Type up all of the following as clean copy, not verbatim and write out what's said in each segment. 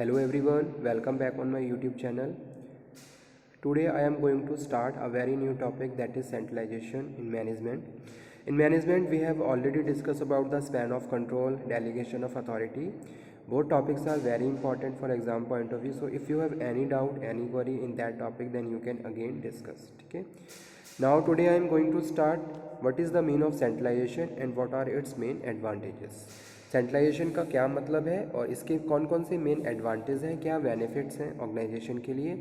Hello everyone, welcome back on my YouTube channel. Today I am going to start a very new topic, that is centralization in management. In management we have already discussed about the span of control, delegation of authority. Both topics are very important for exam point of view. So if you have any doubt, any query in that topic, then you can again discuss. Okay. Now today I am going to start what is the mean of centralization and what are its main advantages. Centralization का क्या मतलब है और इसके कौन कौन से main advantage हैं, क्या बेनिफिट्स हैं ऑर्गेनाइजेशन के लिए.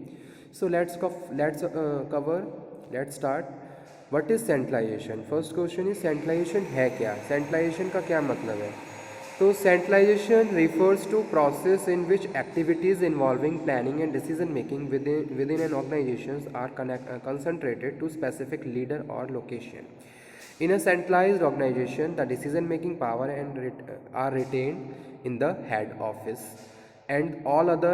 So let's start. What is centralization. First question is centralization है क्या, सेंट्रलाइजेशन का क्या मतलब है. तो centralization refers to process in which activities involving planning and decision making within an organization are concentrated to specific leader और location. In a centralized organization, the decision-making power are retained in the head office, and all other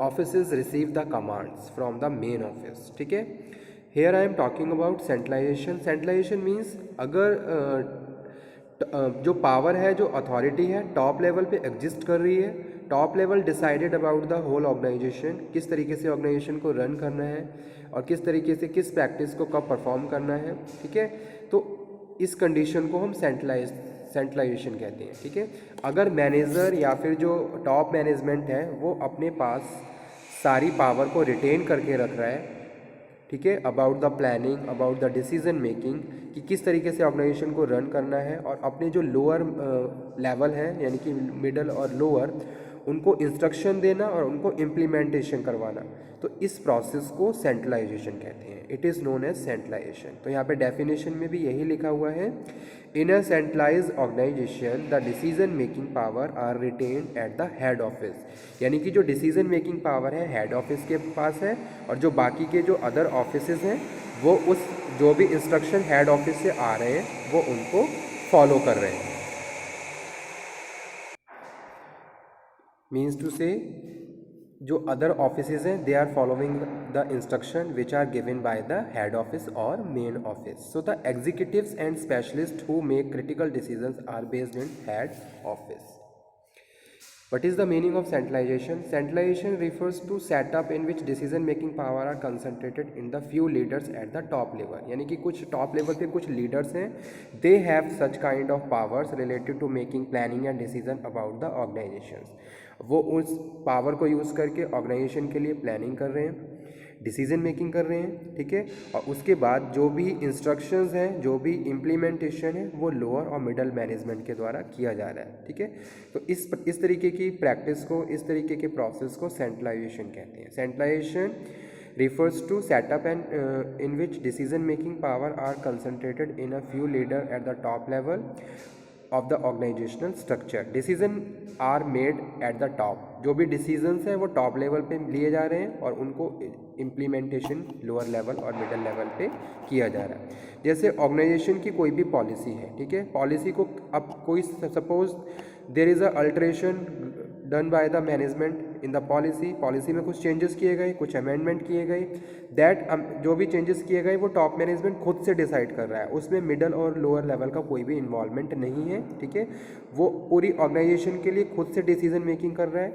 offices receive the commands from the main office. ठीक है. Here I am talking about centralization. Centralization means अगर जो power है, जो authority है, top level पे exist कर रही है. Top level decided about the whole organization, किस तरीके से ऑर्गेनाइजेशन को रन करना है और किस तरीके से किस प्रैक्टिस को कब परफॉर्म करना है. ठीक है. तो इस कंडीशन को हम सेंट्रलाइजेशन कहते हैं. ठीक है. अगर मैनेजर या फिर जो टॉप मैनेजमेंट है वो अपने पास सारी पावर को रिटेन करके रख रहा है, ठीक है, about the planning, about the decision making, कि किस तरीके से ऑर्गेनाइजेशन को रन करना है, और अपने जो लोअर लेवल हैं यानी कि मिडल और लोअर, उनको इंस्ट्रक्शन देना और उनको इम्प्लीमेंटेशन करवाना. तो इस प्रोसेस को सेंट्रलाइजेशन कहते हैं. It is known as centralization. तो यहाँ पे डेफिनेशन में भी यही लिखा हुआ है, in a centralise organisation the decision making power are retained at the head office. यानी कि जो डिसीजन मेकिंग पावर है हेड ऑफिस के पास है, और जो बाकी के जो अदर ऑफिसेज हैं वो उस जो भी इंस्ट्रक्शन हेड ऑफिस से आ रहे हैं वो उनको फॉलो कर रहे हैं. मीन्स टू से जो अदर ऑफिसेज हैं they are following the instruction which are given by the head office और main office. So the executives and specialist who make critical decisions are based in head office. What is the meaning of centralization? Centralization refers to setup in which decision making power are concentrated in the few leaders at the top level. यानी कि कुछ top level पे कुछ leaders हैं, they have such kind of powers related to making planning and decision about the organizations. वो उस power को use करके ऑर्गेनाइजेशन के लिए प्लानिंग कर रहे हैं, डिसीजन मेकिंग कर रहे हैं. ठीक है. और उसके बाद जो भी इंस्ट्रक्शंस हैं, जो भी इम्प्लीमेंटेशन है, वो लोअर और मिडल मैनेजमेंट के द्वारा किया जा रहा है. ठीक है. तो इस तरीके की प्रैक्टिस को, इस तरीके के प्रोसेस को सेंट्रलाइजेशन कहते हैं. Centralization refers to setup and in which decision making power are concentrated in a few leader at the top level of the organizational structure. Decision are made at the top. जो भी decisions हैं वो top level पे लिए जा रहे हैं और उनको इम्प्लीमेंटेशन लोअर लेवल और मिडल लेवल पे किया जा रहा है. जैसे ऑर्गेनाइजेशन की कोई भी पॉलिसी है, ठीक है, पॉलिसी को अब कोई suppose there is a alteration done by the management in the policy में कुछ चेंजेस किए गए, कुछ अमेंडमेंट किए गए, दैट जो भी चेंजेस किए गए वो टॉप मैनेजमेंट खुद से डिसाइड कर रहा है, उसमें मिडल और लोअर लेवल का कोई भी इन्वॉल्वमेंट नहीं है. ठीक है. वो पूरी ऑर्गेनाइजेशन के लिए खुद से डिसीजन मेकिंग कर रहा है.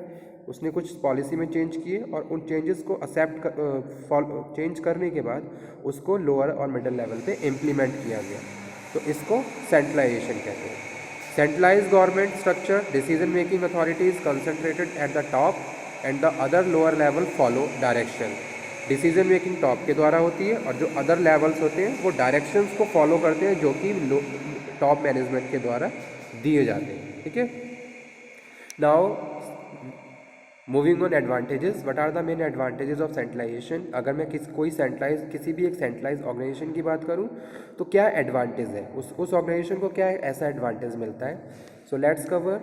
उसने कुछ पॉलिसी में चेंज किए और उन चेंजेस को चेंज करने के बाद उसको लोअर और मिडल लेवल पे इम्प्लीमेंट किया गया. तो इसको सेंट्रलाइजेशन कहते हैं. Centralized government structure, decision making authority is concentrated at the top and the other lower level follow direction. Decision making top के द्वारा होती है और जो अदर लेवल्स होते हैं वो डायरेक्शंस को फॉलो करते हैं जो कि टॉप मैनेजमेंट के द्वारा दिए जाते हैं. ठीक है. Now moving on advantages. What are the main advantages of centralization. अगर मैं किसी भी एक सेंट्रलाइज ऑर्गेनाइजेशन की बात करूं तो क्या एडवांटेज है, उस ऑर्गेनाइजेशन को क्या ऐसा एडवांटेज मिलता है. So let's cover.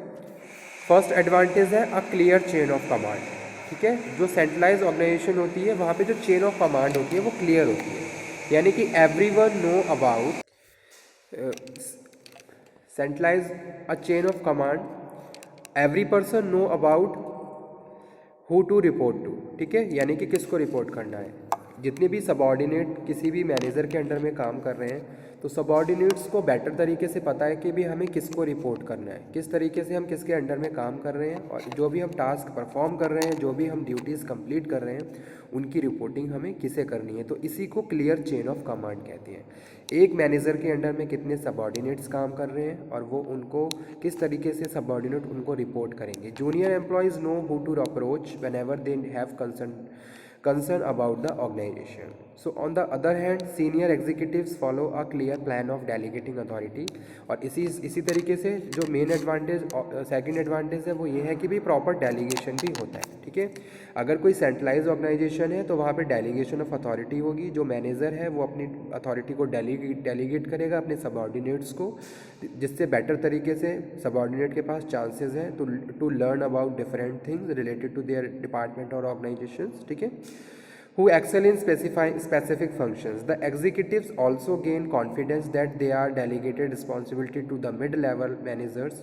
First advantage है a clear chain of command. ठीक है. जो सेंट्रलाइज ऑर्गेनाइजेशन होती है वहाँ पे जो चेन ऑफ कमांड होती है वो क्लियर होती है, यानी कि everyone know about centralize a chain of command, every person know about who to report to. ठीक है. यानी कि किसको रिपोर्ट करना है. जितने भी सबऑर्डिनेट किसी भी मैनेजर के अंडर में काम कर रहे हैं, तो सबऑर्डिनेट्स को बेटर तरीके से पता है कि भी हमें किसको रिपोर्ट करना है, किस तरीके से हम किसके अंडर में काम कर रहे हैं, और जो भी हम टास्क परफॉर्म कर रहे हैं, जो भी हम ड्यूटीज़ कंप्लीट कर रहे हैं, उनकी रिपोर्टिंग हमें किसे करनी है। तो इसी को क्लियर चेन ऑफ कमांड कहते हैं। एक मैनेजर के अंडर में कितने सबऑर्डिनेट्स काम कर रहे हैं और वो उनको किस तरीके से सबऑर्डिनेट उनको रिपोर्ट करेंगे। Junior employees know who to approach whenever they have concern about the organization. So on the other hand, senior executives follow a clear plan of delegating authority. और इसी तरीके से जो मेन एडवांटेज सेकंड एडवांटेज है वो ये है कि भी प्रॉपर डेलीगेशन भी होता है। ठीक है, अगर कोई सेंट्रलाइज ऑर्गेनाइजेशन है तो वहाँ पे डेलीगेशन ऑफ अथॉरिटी होगी। जो मैनेजर है वो अपनी अथॉरिटी को डेलीगेट करेगा अपने सबऑर्डिनेट्स को, जिससे बेटर तरीके से सबऑर्डिनेट के पास चांसेस हैं to learn about different things related to their department और ऑर्गेनाइजेशंस। ठीक है, who excel in specific functions. The executives also gain confidence that they are delegated responsibility to the mid-level managers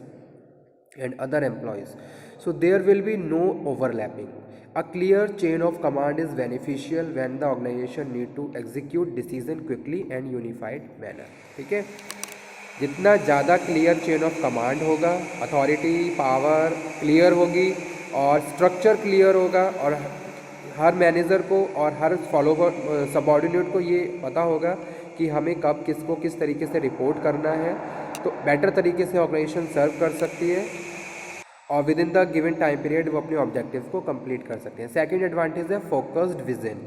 and other employees. So there will be no overlapping. A clear chain of command is beneficial when the organization need to execute decision quickly and unified manner. ठीक है, जितना ज़्यादा clear chain of command होगा, authority power clear होगी और structure clear होगा, और हर manager को और हर फॉलोवर सबऑर्डिनेट को ये पता होगा कि हमें कब किसको किस तरीके से रिपोर्ट करना है, तो बेटर तरीके से ऑर्गेनाइजेशन सर्व कर सकती है और within the given time period वो अपने ऑब्जेक्टिव्स को कंप्लीट कर सकते हैं। सेकंड एडवांटेज है focused vision.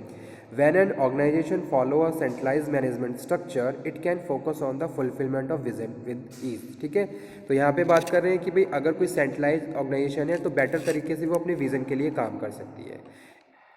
When an organization follow a centralize management structure, it can focus on the fulfilment of vision with ease. ठीक है, तो यहाँ पे बात कर रहे हैं कि भाई अगर कोई सेंट्रलाइज ऑर्गेनाइजेशन है तो बेटर तरीके से वो अपने विजन के लिए काम कर सकती है।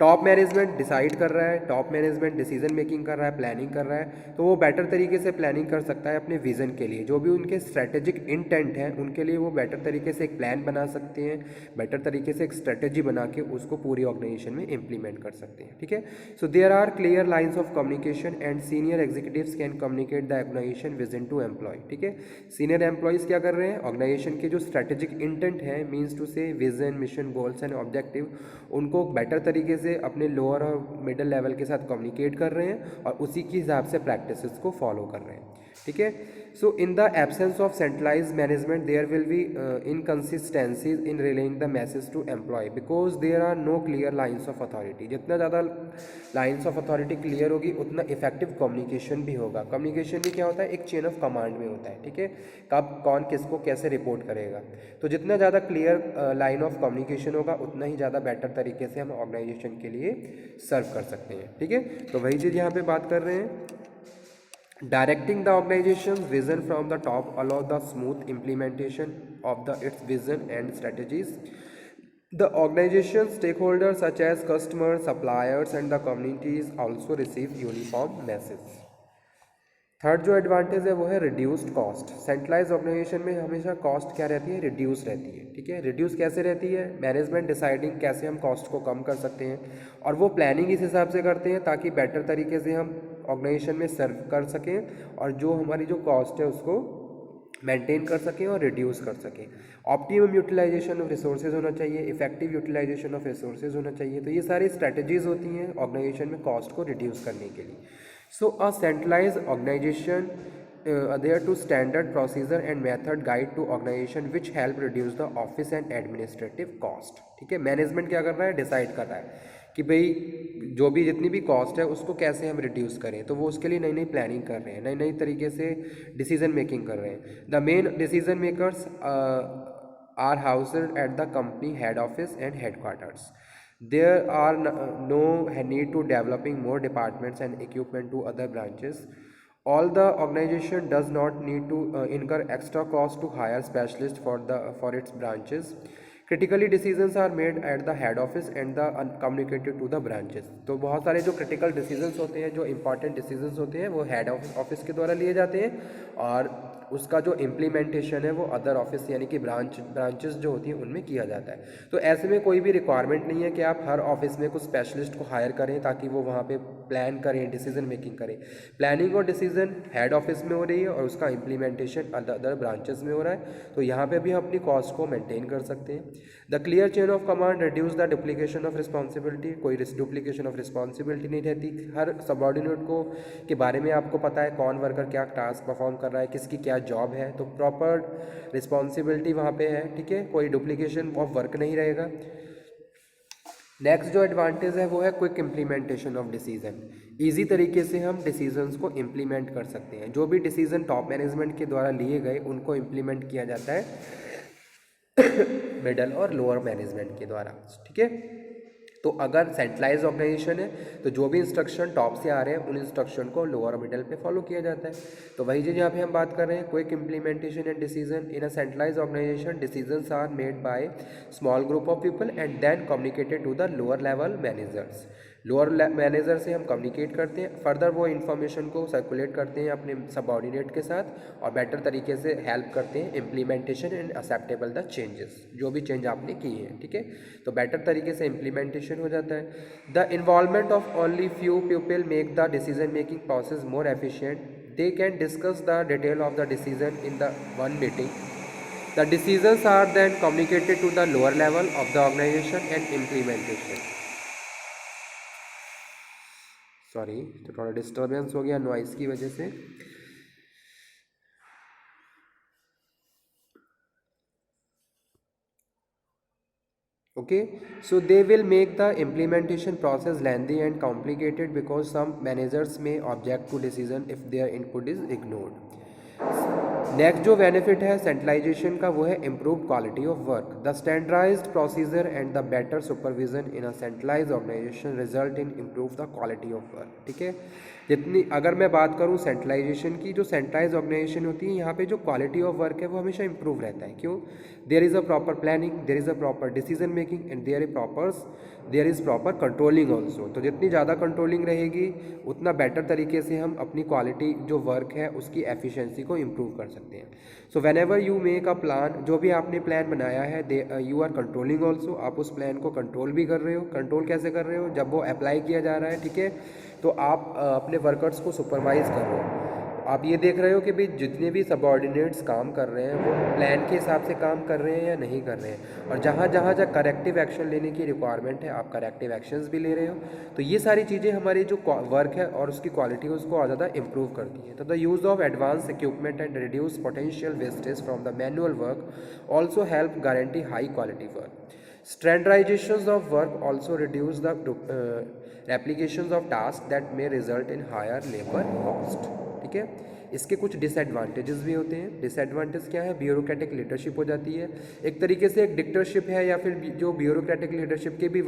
टॉप मैनेजमेंट डिसाइड कर रहा है, टॉप मैनेजमेंट डिसीजन मेकिंग कर रहा है, प्लानिंग कर रहा है, तो वो बेटर तरीके से प्लानिंग कर सकता है अपने विज़न के लिए। जो भी उनके स्ट्रैटेजिक इंटेंट हैं उनके लिए वो बेटर तरीके से एक प्लान बना सकते हैं, बेटर तरीके से एक स्ट्रैटेजी बना के उसको पूरी ऑर्गेनाइजेशन में इम्प्लीमेंट कर सकते हैं। ठीक है, so there are clear lines of communication and senior executives can communicate the organization vision to employ. ठीक है, सीनियर एम्प्लॉयज़ क्या कर रहे हैं, ऑर्गेनाइजेशन के जो स्ट्रैटेजिक इंटेंट है, मीन्स टू से vision, mission, goals and objective, उनको बेटर तरीके से अपने लोअर और मिडिल लेवल के साथ कम्युनिकेट कर रहे हैं और उसी के हिसाब से प्रैक्टिसेस को फॉलो कर रहे हैं। ठीक है, so in the absence of centralise management there will be inconsistencies in relaying the message to employ because there are no clear lines of authority. जितना ज़्यादा लाइन्स ऑफ अथॉरिटी क्लियर होगी उतना इफेक्टिव कम्युनिकेशन भी होगा। Communication भी क्या होता है, एक चेन ऑफ कमांड में होता है। ठीक है, कब कौन किसको कैसे रिपोर्ट करेगा, तो जितना ज़्यादा क्लियर लाइन ऑफ कम्युनिकेशन होगा उतना ही ज़्यादा बेटर तरीके से हम ऑर्गेनाइजेशन के लिए सर्व कर सकते हैं। ठीक है, तो वही चीज़ यहाँ पे बात कर रहे हैं। Directing the organization's vision from the top allow the smooth implementation of its vision and strategies. The organization stakeholders such as customers, suppliers and the communities also receive uniform message. Third जो advantage है वो है reduced cost. Centralise organisation में हमेशा cost क्या रहती है, reduce रहती है। ठीक है, रिड्यूस कैसे रहती है, मैनेजमेंट डिसाइडिंग कैसे हम कॉस्ट को कम कर सकते हैं और वो प्लानिंग इस हिसाब से करते हैं ताकि बेटर तरीके से हम ऑर्गेनाइजेशन में सर्व कर सकें और जो हमारी जो कॉस्ट है उसको मेंटेन कर सकें और रिड्यूस कर सकें। ऑप्टिमम यूटिलाइजेशन ऑफ रिसोर्सेज होना चाहिए, इफेक्टिव यूटिलाइजेशन ऑफ रिसोर्सेज होना चाहिए। तो ये सारी स्ट्रैटेजीज होती हैं ऑर्गेनाइजेशन में कॉस्ट को रिड्यूस करने के लिए। So a centralized organization adhere to standard procedure and method guide to organization which help reduce the office and administrative cost. ठीक है, मैनेजमेंट क्या कर रहा है, डिसाइड कर रहा है कि भाई जो भी जितनी भी कॉस्ट है उसको कैसे हम रिड्यूस करें, तो वो उसके लिए नई नई प्लानिंग कर रहे हैं, नई नई तरीके से डिसीजन मेकिंग कर रहे हैं। The main decision makers are housed at the company head office and headquarters. There are no need to developing more departments and equipment to other branches. All the organization does not need to incur extra cost to hire specialists for its branches. Critically decisions are made at the head office and the communicated to the branches. तो बहुत सारे जो critical decisions होते हैं, जो important decisions होते हैं वो हेड ऑफिस के द्वारा लिए जाते हैं और उसका जो इम्प्लीमेंटेशन है वो अदर ऑफिस यानी कि ब्रांचेस जो होती हैं उनमें किया जाता है. तो ऐसे में कोई भी रिक्वायरमेंट नहीं है कि आप हर ऑफिस में कुछ स्पेशलिस्ट को हायर करें ताकि वो वहाँ पे प्लान करें, डिसीजन मेकिंग करें। प्लानिंग और डिसीजन हेड ऑफिस में हो रही है और उसका इम्प्लीमेंटेशन अदर ब्रांचेस में हो रहा है, तो यहाँ पे भी हम अपनी कॉस्ट को मेंटेन कर सकते हैं। The clear chain of command reduce the duplication of responsibility, कोई डुप्लीकेशन ऑफ रिस्पॉन्सिबिलिटी नहीं रहती, हर सबऑर्डिनेट को के बारे में आपको पता है कौन वर्कर क्या टास्क परफॉर्म कर रहा है, किसकी क्या जॉब है, तो प्रॉपर रिस्पॉन्सिबिलिटी वहाँ पे है, ठीक है, कोई डुप्लीकेशन ऑफ वर्क नहीं रहेगा। नेक्स्ट जो एडवांटेज है वो है quick implementation of decision, easy तरीके से हम डिसीजंस को इम्प्लीमेंट कर सकते हैं। जो भी डिसीजन टॉप मैनेजमेंट के द्वारा लिए गए उनको इम्प्लीमेंट किया जाता है मिडल और लोअर मैनेजमेंट के द्वारा, ठीक है। तो अगर सेंट्रलाइज ऑर्गेनाइजेशन है तो जो भी इंस्ट्रक्शन टॉप से आ रहे हैं उन इंस्ट्रक्शन को लोअर मिडल पे फॉलो किया जाता है। तो वही चीज़ यहाँ पे हम बात कर रहे हैं, quick implementation and decision in a centralise organization, decisions are made by small group of people and then communicated to the lower level managers. Lower manager से हम कम्युनिकेट करते हैं, फर्दर वो इन्फॉर्मेशन को सर्कुलेट करते हैं अपने सबऑर्डिनेट के साथ और बेटर तरीके से हेल्प करते हैं implementation and acceptable the changes, जो भी चेंज आपने किए हैं, ठीक है। तो बेटर तरीके से इम्प्लीमेंटेशन हो जाता है। The involvement of only few people make the decision making process more efficient, they can discuss the detail of the decision in the one meeting, the decisions are then communicated to the lower level of the organisation and implementation. Sorry, तो थोड़ा disturbance हो गया noise की वजह से। Okay, so they will make the implementation process lengthy and complicated because some managers may object to decision if their input is ignored. Next जो benefit है centralisation का वो है improve quality of work, the standardised procedure and the better supervision in a centralised organisation result in improve the quality of work, ठीक है। जितनी अगर मैं बात करूँ सेंट्रलाइजेशन की, जो सेंट्रलाइज ऑर्गेनाइजेशन होती है यहाँ पे जो क्वालिटी ऑफ वर्क है वो हमेशा इंप्रूव रहता है। क्यों? There is a proper planning, there is a proper decision making and there is proper controlling also. तो जितनी ज़्यादा कंट्रोलिंग रहेगी उतना बेटर तरीके से हम अपनी क्वालिटी जो वर्क है उसकी एफिशिएंसी को इम्प्रूव कर सकते हैं। So when ever you make a plan, जो भी आपने प्लान बनाया है यू आर कंट्रोलिंग ऑल्सो, आप उस प्लान को कंट्रोल भी कर रहे हो। कंट्रोल कैसे कर रहे हो? जब वो अप्लाई किया जा रहा है, ठीक है, तो आप अपने वर्कर्स को सुपरवाइज कर रहे हो। आप ये देख रहे हो कि भाई जितने भी सबऑर्डिनेट्स काम कर रहे हैं वो प्लान के हिसाब से काम कर रहे हैं या नहीं कर रहे हैं, और जहाँ जहाँ करेक्टिव एक्शन लेने की रिक्वायरमेंट है आप करेक्टिव एक्शंस भी ले रहे हो। तो ये सारी चीज़ें हमारी जो वर्क है और उसकी क्वालिटी है उसको और ज़्यादा इंप्रूव करती है। तो the use of advance equipment and reduce potential wastage from the manual work also help guarantee high quality work. Standardizations of work also reduce the replications of tasks that may result in higher labor cost, ठीक है। इसके कुछ disadvantages भी होते हैं। Disadvantage क्या है? Bureaucratic leadership हो जाती है, एक तरीके से एक डिक्टेटरशिप है, या फिर जो ब्यूरोक्रेटिक लीडरशिप के भी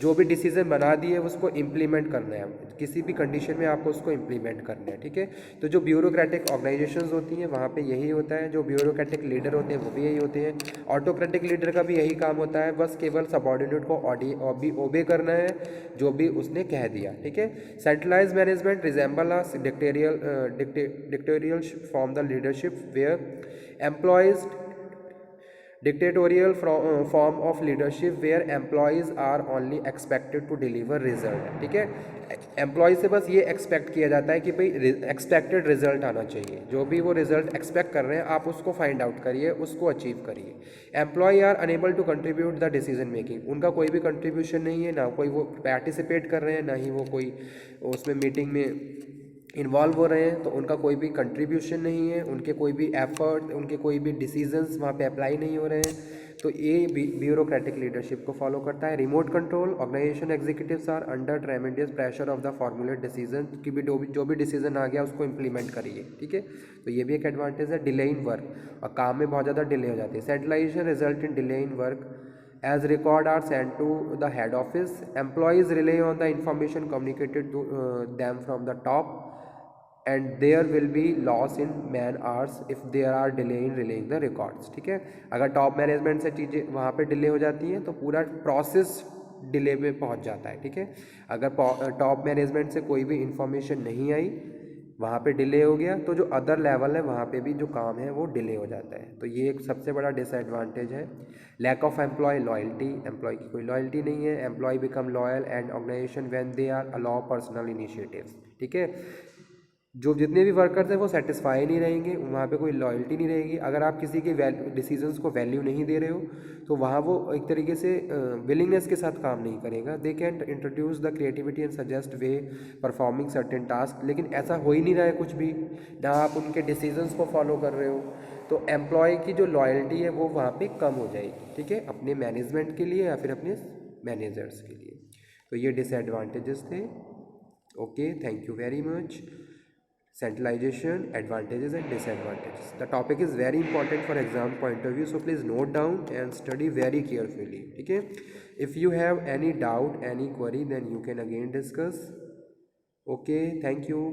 जो भी डिसीजन बना दिए उसको इम्प्लीमेंट करना है, किसी भी कंडीशन में आपको उसको इम्प्लीमेंट करना है, ठीक है। तो जो ब्यूरोक्रेटिक ऑर्गेनाइजेशंस होती हैं वहाँ पे यही होता है, जो ब्यूरोक्रेटिक लीडर होते हैं वो भी यही होते हैं। ऑटोक्रेटिक लीडर का भी यही काम होता है, बस केवल सबऑर्डिनेट को ओबे करना है जो भी उसने कह दिया, ठीक है। Centralise management resemble a dictatorial form the leadership where employees dictatorial form of leadership where employees are only expected to deliver result, ठीक है। एम्प्लॉय से बस ये एक्सपेक्ट किया जाता है कि भाई एक्सपेक्टेड रिजल्ट आना चाहिए, जो भी वो रिजल्ट एक्सपेक्ट कर रहे हैं आप उसको फाइंड आउट करिए, उसको अचीव करिए। Employ are enable to contribute the decision making, उनका कोई भी कंट्रीब्यूशन नहीं है, ना कोई वो पार्टिसिपेट कर रहे हैं, ना ही वो कोई उसमें मीटिंग में इन्वॉल्व हो रहे हैं, तो उनका कोई भी कंट्रीब्यूशन नहीं है, उनके कोई भी एफर्ट, उनके कोई भी डिसीजंस वहाँ पे अप्लाई नहीं हो रहे हैं। तो ये ब्यूरोक्रेटिक लीडरशिप को फॉलो करता है। Remote control, organisation executives are under tremendous pressure of the formulate decision, कि भी जो भी डिसीजन आ गया उसको इम्प्लीमेंट करिए, ठीक है। तो ये भी एक एडवांटेज है। डिले इन वर्क, और काम में बहुत ज़्यादा डिले हो जाती है। Centralisation result in delay in work as record are sent to the head office, employees rely on the information communicated to them from the top and there will be loss in man hours if there are delay in relaying the records, ठीक है। अगर top management से चीज़ें वहाँ पे delay हो जाती हैं तो पूरा प्रोसेस डिले में पहुँच जाता है, ठीक है। अगर टॉप मैनेजमेंट से कोई भी इंफॉर्मेशन नहीं आई वहाँ पे डिले हो गया, तो जो अदर लेवल है वहाँ पे भी जो काम है वो डिले हो जाता है। तो ये एक सबसे बड़ा डिसएडवांटेज है। Lack of employ loyalty, employ की कोई लॉयल्टी नहीं है। Employ become loyal and organisation when they are allow personal initiatives, ठीक है। जो जितने भी वर्कर्स हैं वो सेटिस्फाई नहीं रहेंगे, वहाँ पे कोई लॉयल्टी नहीं रहेगी। अगर आप किसी के डिसीजंस को वैल्यू नहीं दे रहे हो तो वहाँ वो एक तरीके से विलिंगनेस के साथ काम नहीं करेगा। They can introduce the creativity and suggest way performing certain task, लेकिन ऐसा हो ही नहीं रहा है कुछ भी, ना आप उनके डिसीजंस को फॉलो कर रहे हो। तो एम्प्लॉय की जो लॉयल्टी है वो वहाँ पे कम हो जाएगी, ठीक है, अपने मैनेजमेंट के लिए या फिर अपने मैनेजर्स के लिए। तो ये डिसएडवांटेजेस थे। Okay, thank you very much. Centralization, advantages and disadvantages. The topic is very important for exam point of view, so please note down and study very carefully, okay? If you have any doubt, any query, then you can again discuss. Okay, thank you.